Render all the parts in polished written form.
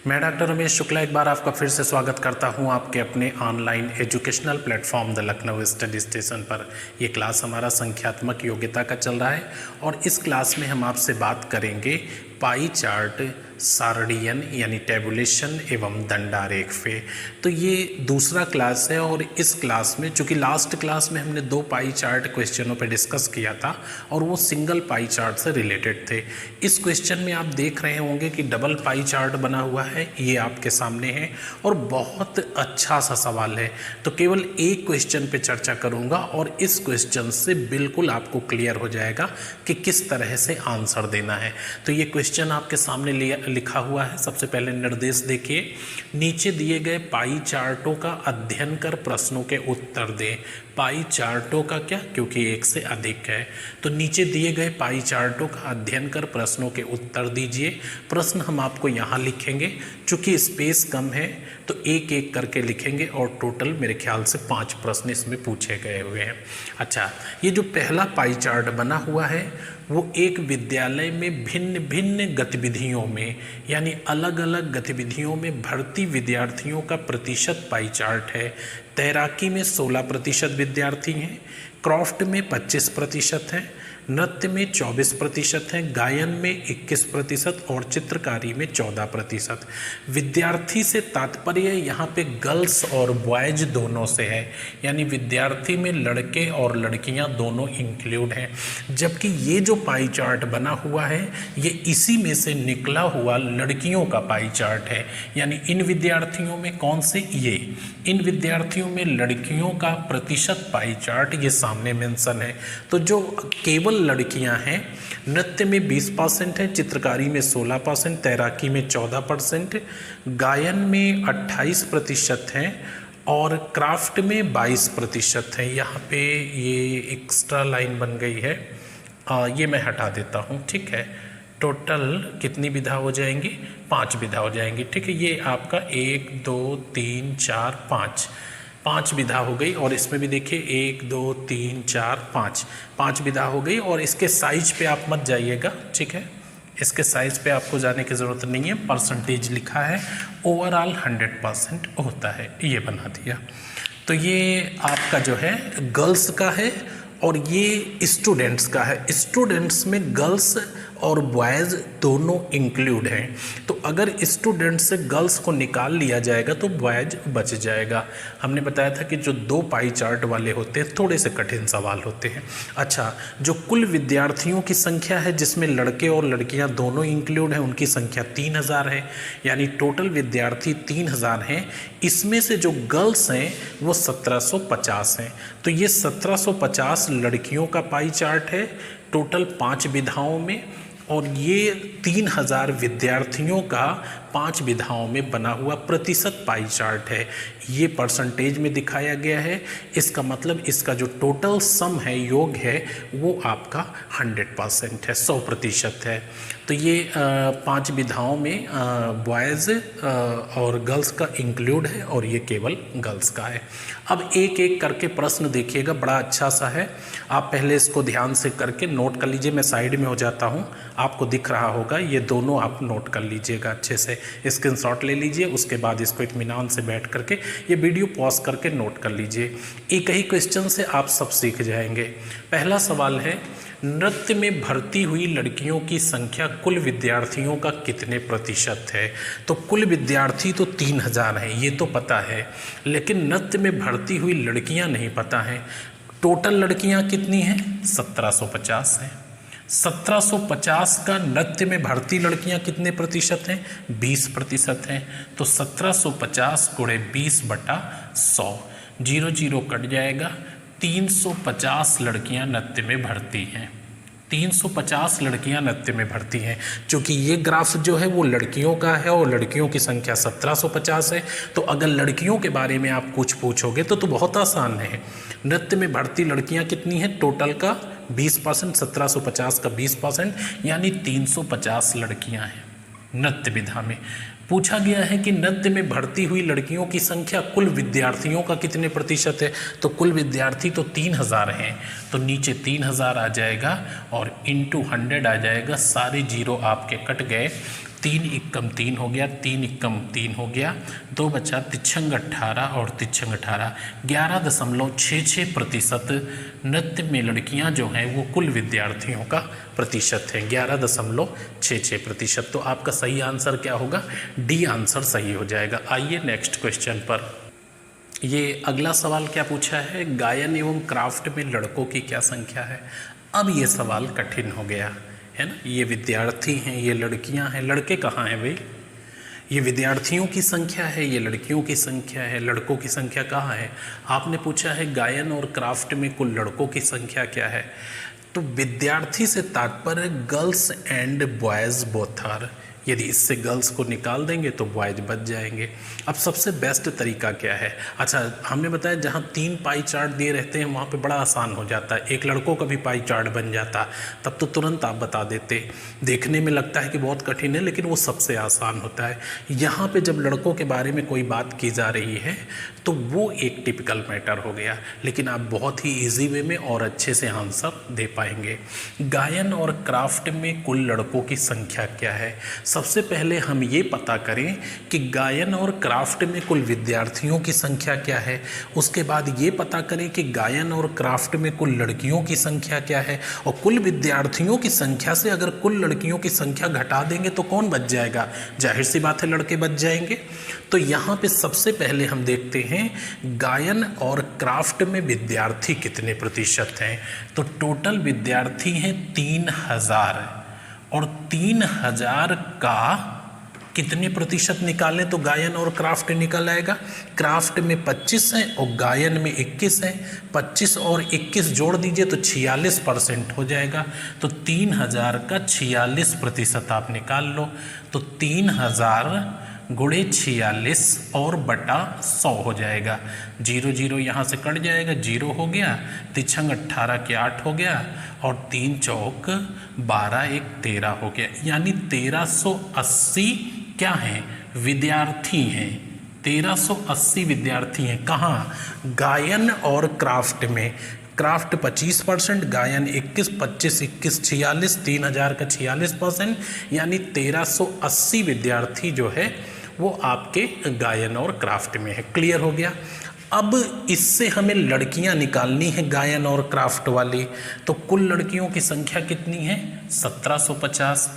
मैं डॉक्टर रमेश शुक्ला एक बार आपका फिर से स्वागत करता हूं आपके अपने online educational platform the Lucknow study station पर। ये क्लास हमारा संख्यात्मक योग्यता का चल रहा है और इस क्लास में हम आपसे बात करेंगे पाई चार्ट, सारणियन यानी टेबुलेशन एवं दंडारेख पे। तो ये दूसरा क्लास है और इस क्लास में चूँकि लास्ट क्लास में हमने 2 पाई चार्ट क्वेश्चनों पे डिस्कस किया था और वो सिंगल पाई चार्ट से रिलेटेड थे। इस क्वेश्चन में आप देख रहे होंगे कि डबल पाई चार्ट बना हुआ है, ये आपके सामने है और बहुत अच्छा सा सवाल है। तो केवल एक क्वेश्चन पे चर्चा करूँगा और इस क्वेश्चन से बिल्कुल आपको क्लियर हो जाएगा कि किस तरह से आंसर देना है। तो ये क्वेश्चन आपके सामने लिखा हुआ है। सबसे पहले निर्देश देखिए, नीचे दिए गए पाई चार्टों का अध्ययन कर प्रश्नों के उत्तर दें। पाई चार्टों का क्या, क्योंकि एक से अधिक है तो नीचे दिए गए पाई चार्टों का अध्ययन कर प्रश्नों के उत्तर दीजिए। प्रश्न हम आपको यहाँ लिखेंगे, चूँकि स्पेस कम है तो एक एक करके लिखेंगे और टोटल मेरे ख्याल से 5 प्रश्न इसमें पूछे गए हुए हैं। अच्छा, ये जो पहला पाई चार्ट बना हुआ है वो एक विद्यालय में भिन्न भिन्न गतिविधियों में यानी अलग अलग गतिविधियों में भर्ती विद्यार्थियों का प्रतिशत पाई चार्ट है। तैराकी में 16% विद्यार्थी हैं, क्राफ्ट में 25% हैं, नृत्य में 24% हैं, गायन में 21% और चित्रकारी में 14%। विद्यार्थी से तात्पर्य यहाँ पे गर्ल्स और बॉयज दोनों से है, यानी विद्यार्थी में लड़के और लड़कियाँ दोनों इंक्लूड हैं। जबकि ये जो पाई चार्ट बना हुआ है ये इसी में से निकला हुआ लड़कियों का पाई चार्ट है, यानी इन विद्यार्थियों में कौन से, ये इन विद्यार्थियों में लड़कियों का प्रतिशत पाई चार्ट ये सामने मेंशन है। तो जो केवल लड़कियां हैं, नृत्य में 20% है, चित्रकारी में 16%, तैराकी में 14%, गायन में 28% है और क्राफ्ट में 22% है। यहाँ पे ये एक्स्ट्रा लाइन बन गई है, ये मैं हटा देता हूँ, ठीक है। टोटल कितनी विधा हो जाएंगी, 5 विधा हो जाएंगी, ठीक है। ये आपका 1 2 3 4 5 विधा हो गई और इसमें भी देखिए 1 2 3 4 5 विधा हो गई। और इसके साइज पे आप मत जाइएगा, ठीक है, इसके साइज पे आपको जाने की ज़रूरत नहीं है। परसेंटेज लिखा है, ओवरऑल 100% होता है, ये बना दिया। तो ये आपका जो है गर्ल्स का है और ये स्टूडेंट्स का है। स्टूडेंट्स में गर्ल्स और बॉयज़ दोनों इंक्लूड हैं। तो अगर स्टूडेंट्स से गर्ल्स को निकाल लिया जाएगा तो बॉयज बच जाएगा। हमने बताया था कि जो 2 पाई चार्ट वाले होते हैं थोड़े से कठिन सवाल होते हैं। अच्छा, जो कुल विद्यार्थियों की संख्या है जिसमें लड़के और लड़कियां दोनों इंक्लूड हैं, उनकी संख्या 3000 है, यानी टोटल विद्यार्थी 3000 हैं। इसमें से जो गर्ल्स हैं वो 1750 हैं। तो ये 1750 लड़कियों का पाई चार्ट है टोटल 5 विधाओं में, और ये 3000 विद्यार्थियों का 5 विधाओं में बना हुआ प्रतिशत पाई चार्ट है। ये परसेंटेज में दिखाया गया है। इसका मतलब इसका जो टोटल सम है, योग है, वो आपका 100% है, 100% है। तो ये 5 विधाओं में बॉयज़ और गर्ल्स का इंक्लूड है और ये केवल गर्ल्स का है। अब एक एक करके प्रश्न देखिएगा, बड़ा अच्छा सा है। आप पहले इसको ध्यान से करके नोट कर लीजिए। मैं साइड में हो जाता हूँ, आपको दिख रहा होगा, ये दोनों आप नोट कर लीजिएगा अच्छे से, स्क्रीनशॉट ले लीजिए। उसके बाद इसको इत्मीनान से बैठ करके ये वीडियो पॉज करके नोट कर लीजिए। एक ही क्वेश्चन से आप सब सीख जाएंगे। पहला सवाल है, नृत्य में भर्ती हुई लड़कियों की संख्या कुल विद्यार्थियों का कितने प्रतिशत है। तो कुल विद्यार्थी तो 3000 हैं, ये तो पता है, लेकिन नृत्य में भर्ती हुई लड़कियां नहीं पता हैं। टोटल लड़कियां कितनी हैं, 1750 हैं। 1750 का नृत्य में भर्ती लड़कियां कितने प्रतिशत हैं, 20% हैं। तो 1750 गुणे 20/100, 0 0 कट जाएगा। 350 लड़कियां नृत्य में भर्ती हैं, 350 लड़कियां नृत्य में भर्ती हैं। क्योंकि ये ग्राफ जो है वो लड़कियों का है और लड़कियों की संख्या 1750 है। तो अगर लड़कियों के बारे में आप कुछ पूछोगे तो बहुत आसान है। नृत्य में भर्ती लड़कियां कितनी हैं, टोटल का 20%, 1750 का 20%, यानी 350 लड़कियां हैं नृत्य विधा में। पूछा गया है कि नृत्य में भर्ती हुई लड़कियों की संख्या कुल विद्यार्थियों का कितने प्रतिशत है। तो कुल विद्यार्थी तो 3000 हैं, तो नीचे 3000 आ जाएगा और इंटू 100 आ जाएगा। सारे जीरो आपके कट गए। तीन इक्कम तीन हो गया, तीन इक्कम तीन हो गया, 2 बचा तिछंग 18 और तिछंग 18, 11.66% नृत्य में लड़कियां जो हैं वो कुल विद्यार्थियों का प्रतिशत है, 11.66%। तो आपका सही आंसर क्या होगा? डी आंसर सही हो जाएगा। आइए नेक्स्ट क्वेश्चन पर। ये अगला सवाल क्या पूछा है, गायन एवं क्राफ्ट में लड़कों की क्या संख्या है। अब ये सवाल कठिन हो गया है ना, ये विद्यार्थी हैं, ये लड़कियां हैं, लड़के कहाँ हैं भाई? ये विद्यार्थियों की संख्या है, ये लड़कियों की संख्या है, लड़कों की संख्या कहाँ है? आपने पूछा है गायन और क्राफ्ट में कुल लड़कों की संख्या क्या है। तो विद्यार्थी से तात्पर्य girls and boys both are, यदि इससे गर्ल्स को निकाल देंगे तो बॉयज बच जाएंगे। अब सबसे बेस्ट तरीका क्या है? अच्छा, हमने बताया जहाँ 3 पाई चार्ट दिए रहते हैं वहाँ पे बड़ा आसान हो जाता है, एक लड़कों का भी पाई चार्ट बन जाता, तब तो तुरंत आप बता देते। देखने में लगता है कि बहुत कठिन है, लेकिन वो सबसे आसान होता है। यहाँ पे जब लड़कों के बारे में कोई बात की जा रही है तो वो एक टिपिकल मैटर हो गया, लेकिन आप बहुत ही ईजी वे में और अच्छे से आंसर दे पाएंगे। गायन और क्राफ्ट में कुल लड़कों की संख्या क्या है? सबसे पहले हम ये पता करें कि गायन और क्राफ्ट में कुल विद्यार्थियों की संख्या क्या है। उसके बाद ये पता करें कि गायन और क्राफ्ट में कुल लड़कियों की संख्या क्या है, और कुल विद्यार्थियों की संख्या से अगर कुल लड़कियों की संख्या घटा देंगे तो कौन बच जाएगा? जाहिर सी बात है लड़के बच जाएंगे। तो यहाँ पे सबसे पहले हम देखते हैं गायन और क्राफ्ट में विद्यार्थी कितने प्रतिशत हैं। तो टोटल विद्यार्थी हैं 3000, और 3000 का कितने प्रतिशत निकालें तो गायन और क्राफ्ट निकल आएगा। क्राफ्ट में 25 है और गायन में 21 है, 25 और 21 जोड़ दीजिए तो 46% हो जाएगा। तो 3000 का 46% आप निकाल लो, तो 3000 गुणे 46 और बटा 100 हो जाएगा। 0 0 यहाँ से कट जाएगा, 0 हो गया, तिछंग 18 के 8 हो गया, और 3 चौक 12 1 13 हो गया। यानी 1380 क्या हैं? विद्यार्थी हैं। 1380 विद्यार्थी हैं। कहाँ? गायन और क्राफ्ट में। क्राफ्ट 25%, गायन 21, 25 21 46, 3000 का 46%, यानी 1380 विद्यार्थी जो है वो आपके गायन और क्राफ्ट में है। क्लियर हो गया। अब इससे हमें लड़कियां निकालनी है गायन और क्राफ्ट वाली। तो कुल लड़कियों की संख्या कितनी है? 1750,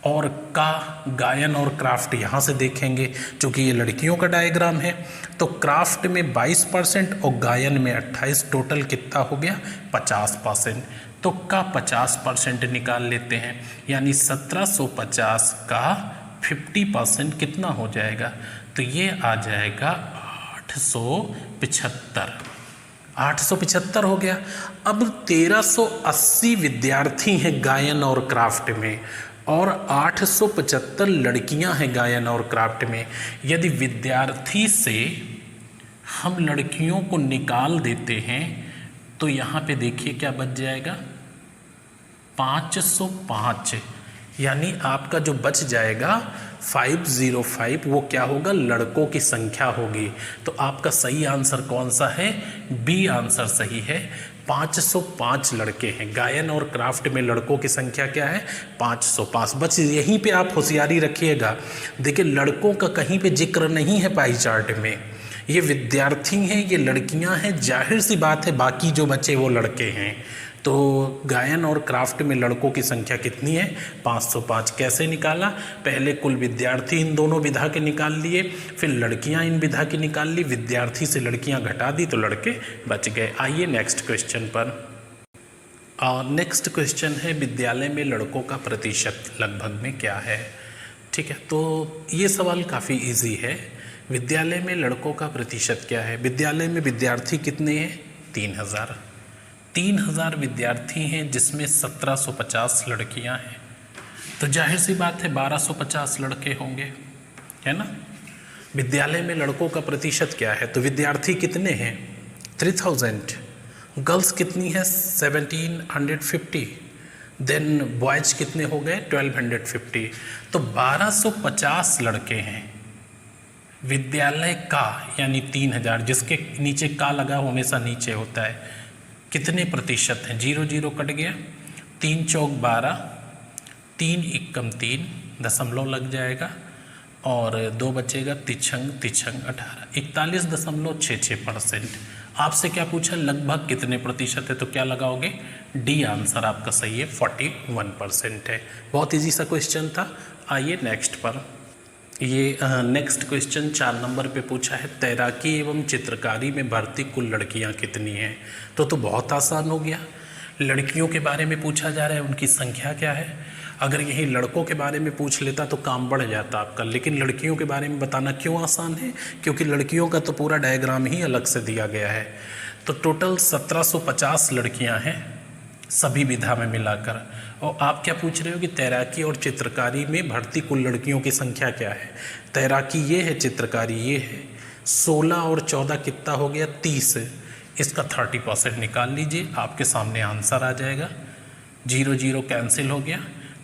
और का गायन और क्राफ्ट यहाँ से देखेंगे क्योंकि ये लड़कियों का डायग्राम है। तो क्राफ्ट में 22% और गायन में 28, टोटल कितना हो गया? 50%। तो का 50% निकाल लेते हैं, यानी 1750 का 50% कितना हो जाएगा? तो ये आ जाएगा 875। 875 हो गया। अब 1380 विद्यार्थी हैं गायन और क्राफ्ट में, और 875 लड़कियां हैं गायन और क्राफ्ट में। यदि विद्यार्थी से हम लड़कियों को निकाल देते हैं तो यहाँ पे देखिए क्या बच जाएगा? 505, यानी आपका जो बच जाएगा 505 वो क्या होगा? लड़कों की संख्या होगी। तो आपका सही आंसर कौन सा है? बी आंसर सही है। 505 लड़के हैं। गायन और क्राफ्ट में लड़कों की संख्या क्या है? 505। बस यहीं पे आप होशियारी रखिएगा। देखिए लड़कों का कहीं पे जिक्र नहीं है पाई चार्ट में। ये विद्यार्थी हैं, ये लड़कियां हैं, जाहिर सी बात है बाकी जो बचे वो लड़के हैं। तो गायन और क्राफ्ट में लड़कों की संख्या कितनी है? 505। कैसे निकाला? पहले कुल विद्यार्थी इन दोनों विधा के निकाल लिए, फिर लड़कियां इन विधा की निकाल ली, विद्यार्थी से लड़कियां घटा दी तो लड़के बच गए। आइए नेक्स्ट क्वेश्चन पर। नेक्स्ट क्वेश्चन है विद्यालय में लड़कों का प्रतिशत लगभग में क्या है? ठीक है, तो ये सवाल काफ़ी ईजी है। विद्यालय में लड़कों का प्रतिशत क्या है? विद्यालय में विद्यार्थी कितने हैं? 3000। 3000 विद्यार्थी हैं जिसमें 1750 लड़कियां हैं, तो जाहिर सी बात है 1250 लड़के होंगे, है ना। विद्यालय में लड़कों का प्रतिशत क्या है? तो विद्यार्थी कितने हैं? 3000। गर्ल्स कितनी है? 1750। देन बॉयज कितने हो गए? 1250। तो 1250 लड़के हैं। विद्यालय का यानी 3000, जिसके नीचे का लगा हमेशा नीचे होता है, कितने प्रतिशत हैं? 0 0 कट गया, 3 चौक 12, 3 इक्कम 3, दशमलव लग जाएगा और 2 बचेगा, तिछंग तिछंग 18, 41.66%। आपसे क्या पूछा, लगभग कितने प्रतिशत है, तो क्या लगाओगे, डी आंसर आपका सही है, 41% है। बहुत इजी सा क्वेश्चन था। आइए नेक्स्ट पर। ये नेक्स्ट क्वेश्चन 4 नंबर पे पूछा है, तैराकी एवं चित्रकारी में भर्ती कुल लड़कियां कितनी हैं। तो बहुत आसान हो गया, लड़कियों के बारे में पूछा जा रहा है, उनकी संख्या क्या है। अगर यही लड़कों के बारे में पूछ लेता तो काम बढ़ जाता आपका, लेकिन लड़कियों के बारे में बताना क्यों आसान है, क्योंकि लड़कियों का तो पूरा डायग्राम ही अलग से दिया गया है। तो टोटल 1750 लड़कियां हैं सभी विधा में मिलाकर। और आप क्या पूछ रहे हो कि तैराकी और चित्रकारी में भर्ती कुल लड़कियों की संख्या क्या है। तैराकी ये है, चित्रकारी ये है। 16 और 14 कितना हो गया, 30। इसका 30% निकाल लीजिए, आपके सामने आंसर आ जाएगा। 0 0 कैंसिल हो गया,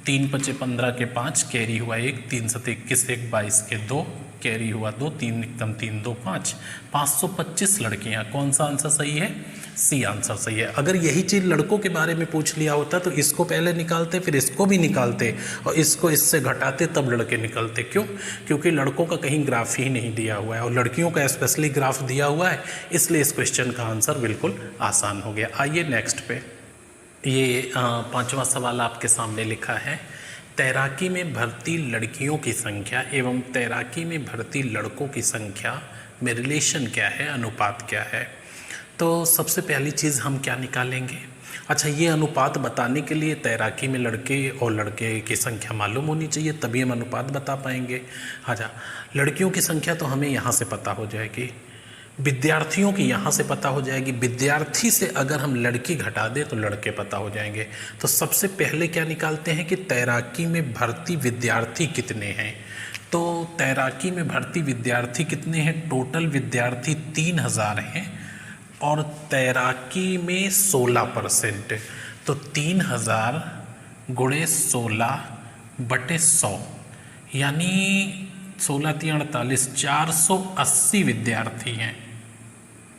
3 × 5 = 15 के 5, कैरी हुआ 1, 3 × 7 = 21, 1 22 के 2, कैरी हुआ 2, 3 एकदम 3 2 5, 525 लड़कियां। कौन सा आंसर सही है, सी आंसर सही है। अगर यही चीज़ लड़कों के बारे में पूछ लिया होता तो इसको पहले निकालते, फिर इसको भी निकालते और इसको इससे घटाते, तब लड़के निकलते। क्यों, क्योंकि लड़कों का कहीं ग्राफ ही नहीं दिया हुआ है और लड़कियों का स्पेशली ग्राफ दिया हुआ है, इसलिए इस क्वेश्चन का आंसर बिल्कुल आसान हो गया। आइए नेक्स्ट पे। ये 5वां सवाल आपके सामने लिखा है, तैराकी में भर्ती लड़कियों की संख्या एवं तैराकी में भर्ती लड़कों की संख्या में रिलेशन क्या है, अनुपात क्या है। तो सबसे पहली चीज़ हम क्या निकालेंगे, अच्छा ये अनुपात बताने के लिए तैराकी में लड़के और लड़के की संख्या मालूम होनी चाहिए, तभी हम अनुपात बता पाएंगे। अच्छा, लड़कियों की संख्या तो हमें यहाँ से पता हो जाएगी, विद्यार्थियों की यहाँ से पता हो जाएगी। विद्यार्थी से अगर हम लड़की घटा दें तो लड़के पता हो जाएंगे। तो सबसे पहले क्या निकालते हैं कि तैराकी में भर्ती विद्यार्थी कितने हैं। तो तैराकी में भर्ती विद्यार्थी कितने हैं, टोटल विद्यार्थी 3000 हैं और तैराकी में 16%। तो 3000 × 16/100 यानी 16 × 3 = 48, 480 विद्यार्थी हैं।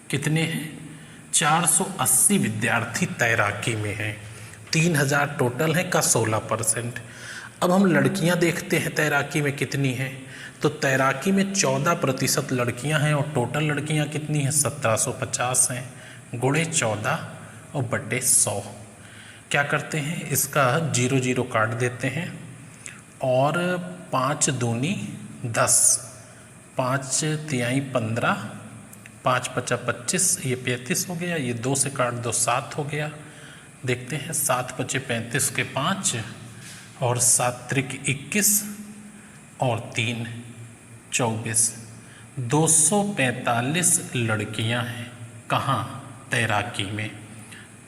कितने हैं, 480 विद्यार्थी तैराकी में हैं। 3000 टोटल है का 16%। अब हम लड़कियां देखते हैं तैराकी में कितनी हैं। तो तैराकी में 14% लड़कियां हैं और टोटल लड़कियां कितनी हैं, 1750 हैं। × 14 और बटे 100 क्या करते हैं, इसका 0 0 काट देते हैं और 5 दूनी 10, 5 तिहाई 15, 5 × 5 = 25, ये 35 हो गया। ये 2 से काट दो, 7 हो गया। देखते हैं, 7 × 5 = 35 के 5 और 7 × 3 = 21 और 3 = 24। 245 लड़कियां हैं कहाँ, तैराकी में।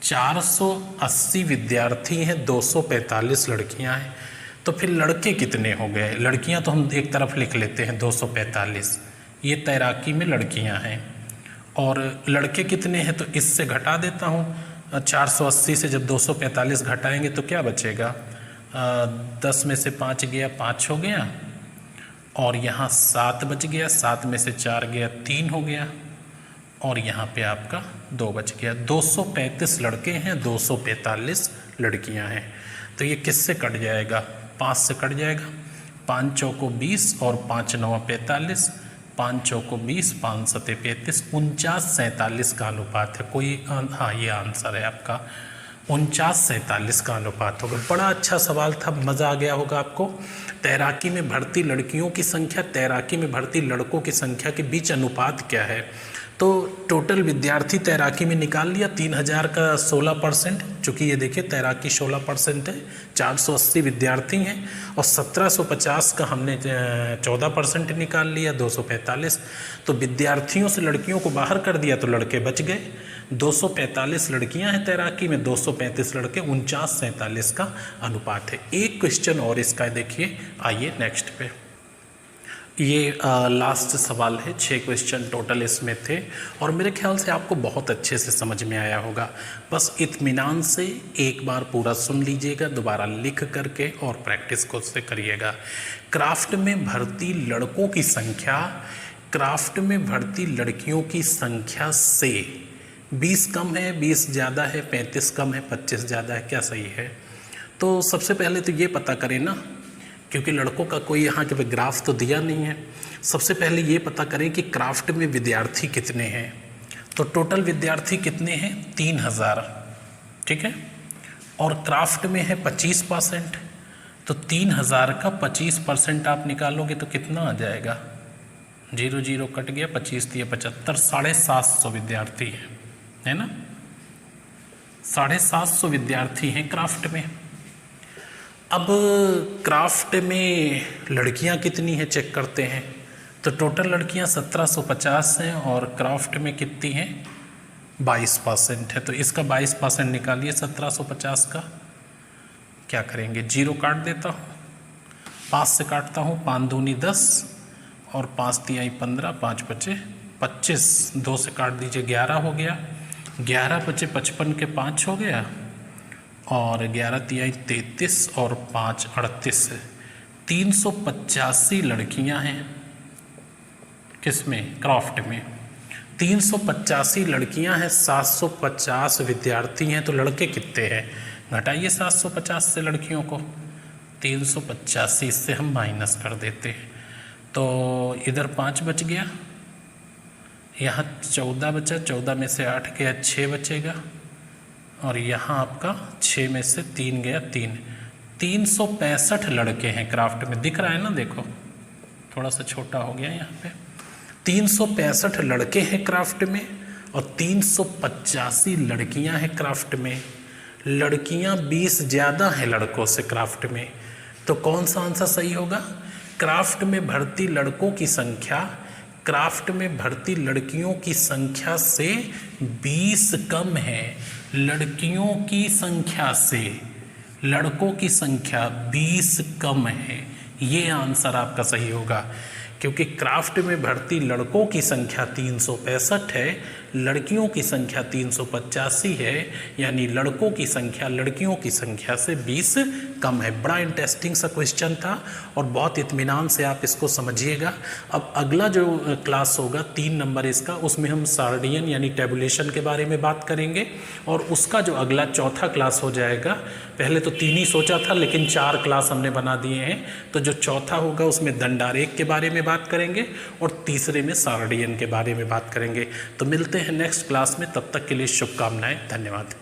480 विद्यार्थी हैं, 245 लड़कियां हैं। तो फिर लड़के कितने हो गए, लड़कियां तो हम एक तरफ लिख लेते हैं 245, ये तैराकी में लड़कियां हैं। और लड़के कितने हैं, तो इससे घटा देता हूँ। 480 से जब 245 घटाएंगे तो क्या बचेगा, 10 में से 5 गया, 5 हो गया और यहाँ 7 बच गया, 7 में से 4 गया, 3 हो गया और यहाँ पे आपका 2 बच गया। 235 लड़के हैं, 245 लड़कियाँ हैं। तो ये किससे कट जाएगा, 5 से कट जाएगा। 5 चौको 20 और 5 9 45, 5 चौको 20, 5 7 35, 49-47 का अनुपात है। कोई हाँ, ये आंसर है आपका, 49-47 का अनुपात होगा। बड़ा अच्छा सवाल था, मज़ा आ गया होगा आपको। तैराकी में भर्ती लड़कियों की संख्या, तैराकी में भर्ती लड़कों की संख्या के बीच अनुपात क्या है। तो टोटल विद्यार्थी तैराकी में निकाल लिया, 3000 का 16%, चूँकि ये देखिए तैराकी 16% है, 480 विद्यार्थी हैं और 1750 का हमने 14% निकाल लिया, 245। तो विद्यार्थियों से लड़कियों को बाहर कर दिया तो लड़के बच गए। 245 लड़कियां हैं तैराकी में, 235 लड़के, 49-47 का अनुपात है। एक क्वेश्चन और इसका देखिए, आइए नेक्स्ट पे। ये लास्ट सवाल है, 6 क्वेश्चन टोटल इसमें थे और मेरे ख्याल से आपको बहुत अच्छे से समझ में आया होगा। बस इत्मीनान से एक बार पूरा सुन लीजिएगा, दोबारा लिख करके और प्रैक्टिस खुद से करिएगा। क्राफ्ट में भर्ती लड़कों की संख्या क्राफ्ट में भर्ती लड़कियों की संख्या से 20 कम है, 20 ज़्यादा है, 35 कम है, 25 ज़्यादा है, क्या सही है। तो सबसे पहले तो ये पता करें ना क्योंकि लड़कों का कोई यहाँ के ग्राफ तो दिया नहीं है। सबसे पहले ये पता करें कि क्राफ्ट में विद्यार्थी कितने हैं। तो टोटल विद्यार्थी कितने हैं? 3000, ठीक है। और क्राफ्ट में है 25%, तो 3000 का 25% आप निकालोगे तो कितना आ जाएगा? 0 0 कट गया, 25 दिए 75, 750 विद्यार्थी है ना। 750 विद्यार्थी हैं क्राफ्ट में। अब क्राफ्ट में लड़कियां कितनी हैं चेक करते हैं। तो टोटल लड़कियां 1750 हैं और क्राफ्ट में कितनी हैं? 22% है। तो इसका 22% निकालिए 1750 का। क्या करेंगे? 0 काट देता हूँ, 5 से काटता हूँ, 5 दूनी 10 और 5 तिहाई 15, 5 बचे 25, 2 से काट दीजिए 11 हो गया, 11 बचे 55 के 5 हो गया और 11 तिहाई 33 और 5 38। 385 लड़कियां हैं किसमें? क्राफ्ट में। 385 लड़कियां हैं, 750 विद्यार्थी हैं। तो लड़के कितने हैं? घटाइए 750 से लड़कियों को, 385 से हम माइनस कर देते हैं। तो इधर 5 बच गया, यहाँ 14 बचा, 14 में से 8 गया 6 बचेगा और यहाँ आपका 6 में से 3 गया 3। 365 लड़के हैं क्राफ्ट में। दिख रहा है ना, देखो थोड़ा सा छोटा हो गया यहाँ पे। 365 लड़के हैं क्राफ्ट में और 385 लड़कियां हैं क्राफ्ट में। लड़कियां 20 ज़्यादा हैं लड़कों से क्राफ्ट में। तो कौन सा आंसर सही होगा? क्राफ्ट में भर्ती लड़कों की संख्या क्राफ्ट में भर्ती लड़कियों की संख्या से 20 कम है। लड़कियों की संख्या से लड़कों की संख्या 20 कम है। ये आंसर आपका सही होगा, क्योंकि क्राफ्ट में भर्ती लड़कों की संख्या 365 है, लड़कियों की संख्या 385 है, यानी लड़कों की संख्या लड़कियों की संख्या से 20 कम है। बड़ा इंटरेस्टिंग सा क्वेश्चन था और बहुत इत्मीनान से आप इसको समझिएगा। अब अगला जो क्लास होगा 3 नंबर इसका, उसमें हम सार्डियन यानी टेबुलेशन के बारे में बात करेंगे और उसका जो अगला चौथा क्लास हो जाएगा, पहले तो 3 ही सोचा था लेकिन 4 क्लास हमने बना दिए हैं, तो जो चौथा होगा उसमें दंडारेख के बारे में बात करेंगे और तीसरे में सार्डियन के बारे में बात करेंगे। तो मिलते हैं नेक्स्ट क्लास में, तब तक के लिए शुभकामनाएं, धन्यवाद।